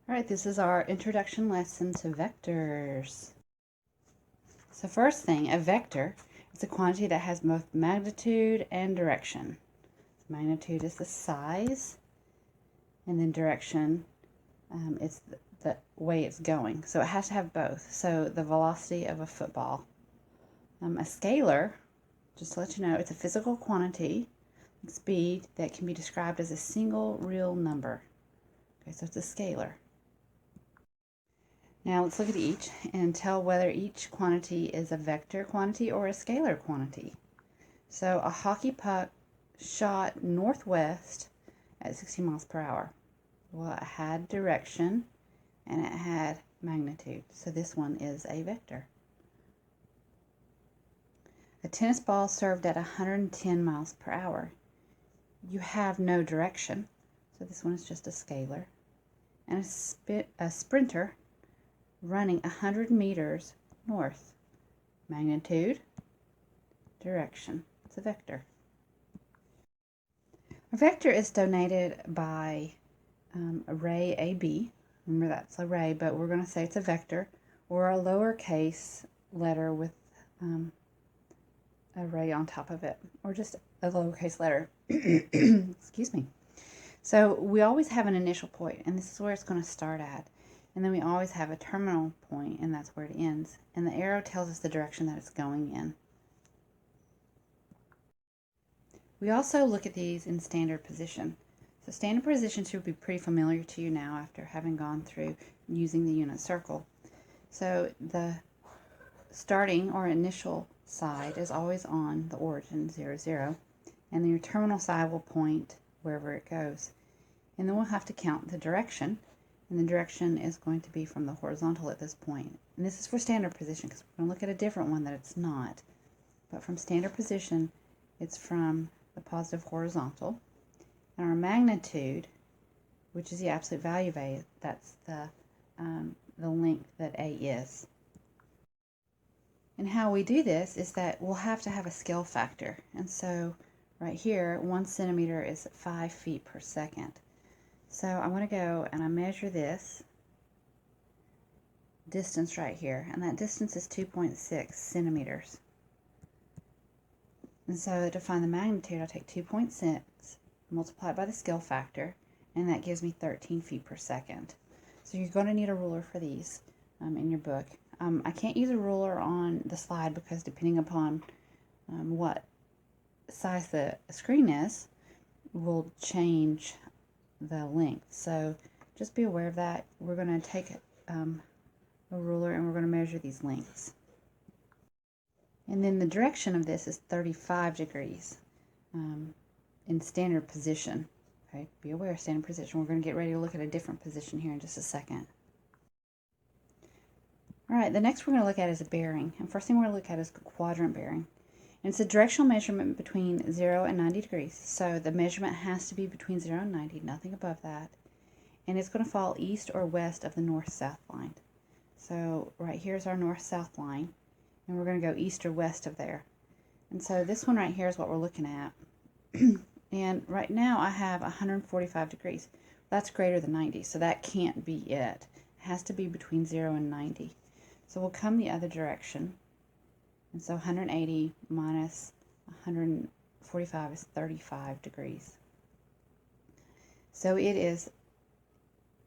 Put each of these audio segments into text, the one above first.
All right, this is our introduction lesson to vectors. So first thing, a vector is a quantity that has both magnitude and direction. Magnitude is the size, and then direction is the way it's going. So it has to have both. So the velocity of a football. A scalar, just to let you know, it's a physical quantity, speed, that can be described as a single real number. Okay, so it's a scalar. Now let's look at each and tell whether each quantity is a vector quantity or a scalar quantity. So a hockey puck shot northwest at 60 miles per hour. Well, it had direction and it had magnitude. So this one is a vector. A tennis ball served at 110 miles per hour. You have no direction. So this one is just a scalar. And a sprinter running 100 meters north. Magnitude, direction. It's a vector. A vector is denoted by array AB. Remember, that's array, but we're going to say it's a vector, or a lowercase letter with array on top of it, or just a lowercase letter. Excuse me. So we always have an initial point, and this is where it's going to start at. And then we always have a terminal point, and that's where it ends. And the arrow tells us the direction that it's going in. We also look at these in standard position. So standard position should be pretty familiar to you now after having gone through using the unit circle. So the starting or initial side is always on the origin, 0, 0. And then your terminal side will point wherever it goes. And then we'll have to count the direction. And the direction is going to be from the horizontal at this point. And this is for standard position, because we're going to look at a different one that it's not. But from standard position, it's from the positive horizontal. And our magnitude, which is the absolute value of A, that's the length that A is. And how we do this is that we'll have to have a scale factor. And so right here, 1 centimeter is 5 feet per second. So I'm going to go and I measure this distance right here, and that distance is 2.6 centimeters. And so to find the magnitude, I'll take 2.6, multiply it by the scale factor, and that gives me 13 feet per second. So you're going to need a ruler for these in your book. I can't use a ruler on the slide because depending upon what size the screen is, will change the length. So just be aware of that. We're going to take a ruler and we're going to measure these lengths. And then the direction of this is 35 degrees in standard position. Okay, be aware of standard position. We're going to get ready to look at a different position here in just a second. All right, the next we're going to look at is a bearing. And first thing we're going to look at is a quadrant bearing. And it's a directional measurement between 0 and 90 degrees. So the measurement has to be between 0 and 90, nothing above that. And it's going to fall east or west of the north-south line. So right here's our north-south line, and we're going to go east or west of there. And so this one right here is what we're looking at. And right now I have 145 degrees. That's greater than 90, so that can't be it. It has to be between 0 and 90. So we'll come the other direction. And so 180 minus 145 is 35 degrees. So it is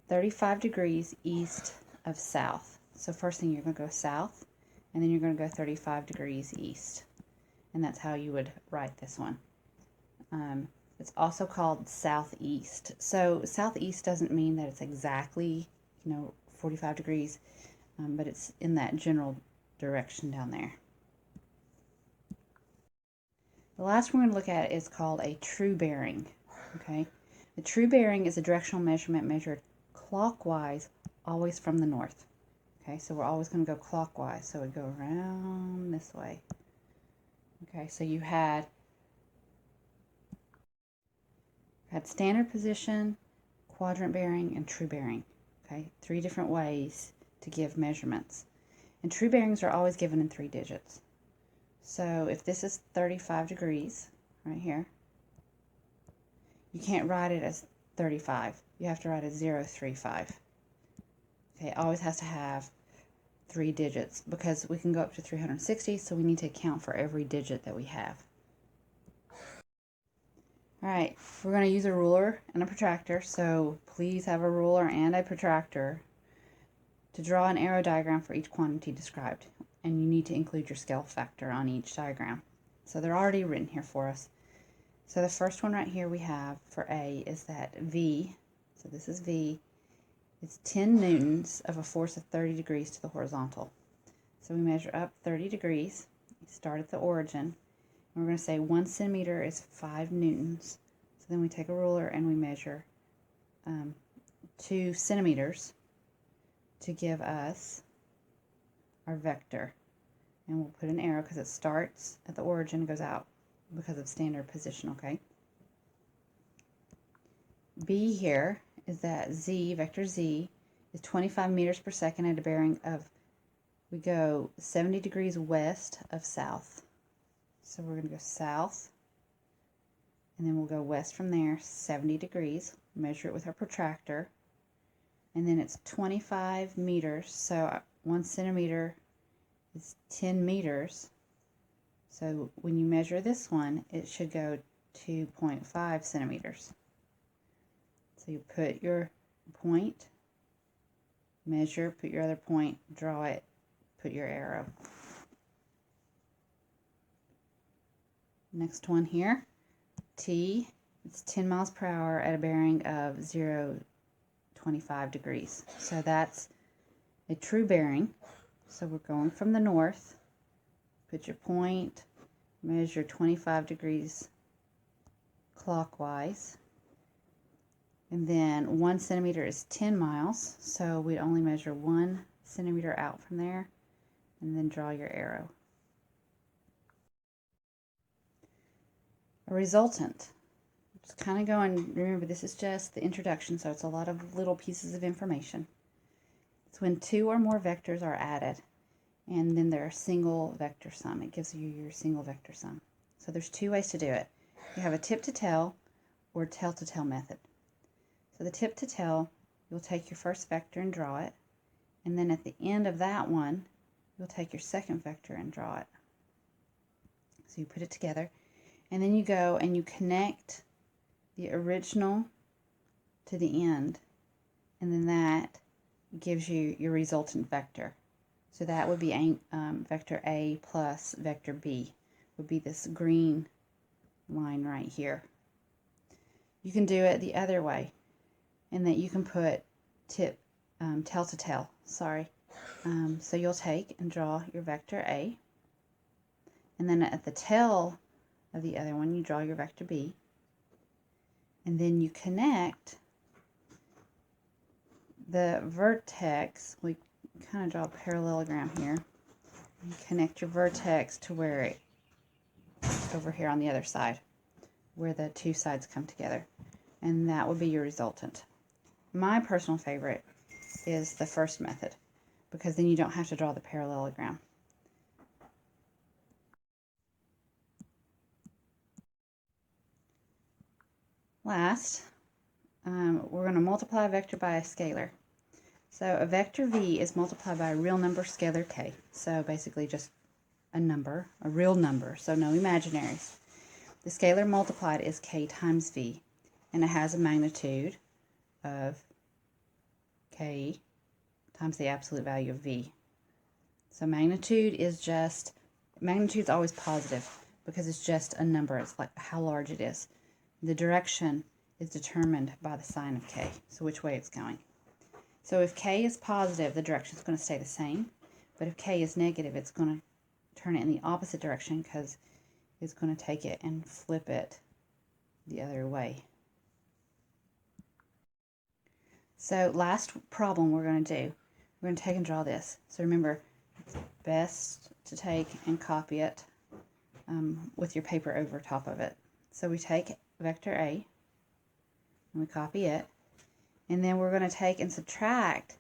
35 degrees east of south. So first thing, you're going to go south, and then you're going to go 35 degrees east. And that's how you would write this one. It's also called southeast. So southeast doesn't mean that it's exactly, 45 degrees, but it's in that general direction down there. The last one we're going to look at is called a true bearing. Okay, the true bearing is a directional measurement measured clockwise, always from the north. Okay, so we're always going to go clockwise, so we go around this way. Okay, so you had standard position, quadrant bearing, and true bearing. Okay, 3 different ways to give measurements. And true bearings are always given in 3 digits. So if this is 35 degrees right here, you can't write it as 35. You have to write a 035. Okay, it always has to have 3 digits because we can go up to 360, so we need to account for every digit that we have. Alright, we're going to use a ruler and a protractor, so please have a ruler and a protractor to draw an arrow diagram for each quantity described. And you need to include your scale factor on each diagram. So they're already written here for us. So the first one right here we have for A is that V, so this is V, it's 10 newtons of a force of 30 degrees to the horizontal. So we measure up 30 degrees, we start at the origin, and we're going to say 1 centimeter is 5 newtons. So then we take a ruler and we measure 2 centimeters to give us our vector. And we'll put an arrow because it starts at the origin and goes out because of standard position, okay? B here is that Z, vector Z, is 25 meters per second at a bearing of, we go 70 degrees west of south. So we're going to go south, and then we'll go west from there, 70 degrees, measure it with our protractor, and then it's 25 meters, so 1 centimeter is 10 meters. So when you measure this one, it should go 2.5 centimeters. So you put your point, measure, put your other point, draw it, put your arrow. Next one here, T, it's 10 miles per hour at a bearing of 0.25 degrees. So that's a true bearing. So we're going from the north, put your point, measure 25 degrees clockwise, and then 1 centimeter is 10 miles, so we'd only measure 1 centimeter out from there, and then draw your arrow. A resultant. Just kind of going, remember this is just the introduction, so it's a lot of little pieces of information. It's when 2 or more vectors are added, and then they're a single vector sum. It gives you your single vector sum. So there's 2 ways to do it. You have a tip-to-tail or tail-to-tail method. So the tip-to-tail, you'll take your first vector and draw it, and then at the end of that one, you'll take your second vector and draw it. So you put it together, and then you go and you connect the original to the end, and then that gives you your resultant vector. So that would be vector A plus vector B, would be this green line right here. You can do it the other way, in that you can put tail to tail, sorry. So you'll take and draw your vector A, and then at the tail of the other one you draw your vector B, and then you connect the vertex. We kind of draw a parallelogram here. You connect your vertex to where it, over here on the other side, where the 2 sides come together, and that would be your resultant. My personal favorite is the first method, because then you don't have to draw the parallelogram. Last, we're going to multiply a vector by a scalar. So a vector V is multiplied by a real number scalar k. So basically just a number, a real number, so no imaginaries. The scalar multiplied is k times V, and it has a magnitude of k times the absolute value of V. So magnitude is always positive because it's just a number. It's like how large it is. The direction is determined by the sign of k, so which way it's going. So if k is positive, the direction is going to stay the same. But if k is negative, it's going to turn it in the opposite direction because it's going to take it and flip it the other way. So last problem we're going to do, we're going to take and draw this. So remember, it's best to take and copy it with your paper over top of it. So we take vector A, and we copy it, and then we're going to take and subtract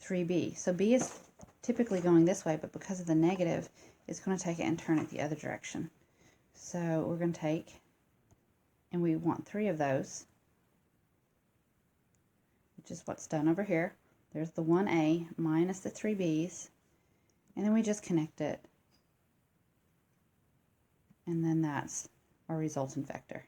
3b. So b is typically going this way, but because of the negative, it's going to take it and turn it the other direction. So we're going to take, and we want 3 of those, which is what's done over here. There's the 1a minus the 3b's, and then we just connect it. And then that's our resultant vector.